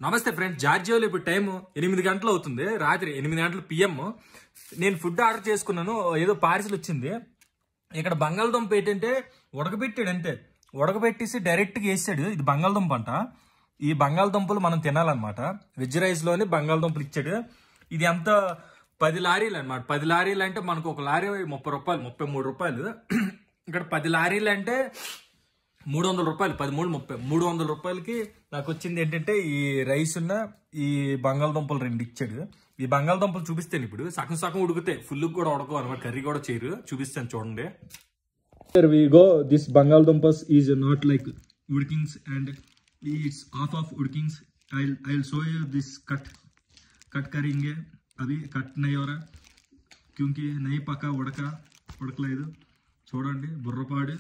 నమస్తే ఫ్రెండ్స్, జార్జియోలో ఇప్పుడు టైం 8 గంటలు అవుతుంది, రాత్రి 8 గంటలు PM. నేను ఫుడ్ ఆర్డర్ చేసుకున్నాను, ఏదో పార్సిల్ వచ్చింది. ఇక్కడ బంగాళదుంప ఏంటంటే ఉడకబెట్టాడు, అంతే ఉడకబెట్టేసి డైరెక్ట్గా వేసాడు. ఇది బంగాళదుంప అంట. ఈ బంగాళదుంపలు మనం తినాలన్నమాట. వెజ్ రైస్లోని బంగాళదుంపలు ఇచ్చాడు. ఇది ఎంత 10 లారీలు అనమాట. 10 లారీలు అంటే మనకు ఒక లారీ 30 రూపాయలు, 33 రూపాయలు. ఇక్కడ 10 లారీలు అంటే 300 రూపాయలు, 13, 30, 300 రూపాయలకి నాకు వచ్చింది ఏంటంటే ఈ రైస్ ఉన్న ఈ బంగాళదుంపలు 2 ఇచ్చాడు. ఈ బంగాళదుంపలు చూపిస్తాను ఇప్పుడు. సగం సగం ఉడికితాయి, ఫుల్ కూడా ఉడకవు అనమాట, కర్రీ కూడా చేయరు. చూపిస్తాను చూడండి. Here we go. This Bangaldumpas is not like udkings and it's half of udkings. I'll show you this cut करेंगे. अभी कट नहीं हो रहा क्योंकि नहीं पका ఉడకలేదు. చూడండి బుర్రపాడు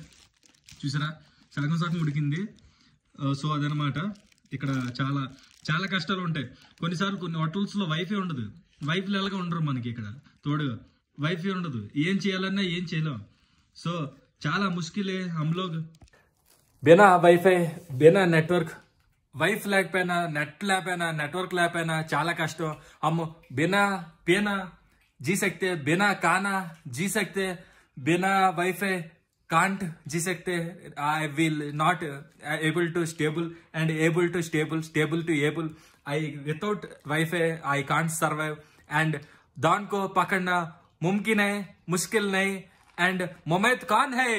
చూసారా, సగం సగం ఉడికింది. సో అదనమాట. ఇక్కడ చాలా చాలా కష్టాలు ఉంటాయి. కొన్నిసార్లు కొన్ని హోటల్స్లో వైఫై ఉండదు. వైఫ్లు ఎలాగా ఉండరు మనకి ఇక్కడ తోడుగా. వైఫై ఉండదు, ఏం చేయాలన్నా ఏం చేయలేం. సో చాలా ముష్కిలే. हम लोग बिना వైఫై बिना నెట్వర్క్, వైఫ్ లేకపోయినా నెట్ లేకపోయినా నెట్వర్క్ లేకపోయినా చాలా కష్టం. हम बिना पीना जी सकते, बिना खाना जी सकते, बिना वाईफाई can't जी सकते. I will not able to stable and able to stable to able. I without Wi-Fi I can't survive and दान को पकड़ना मुमकिन है, मुश्किल नहीं. and मुमैत कौन है?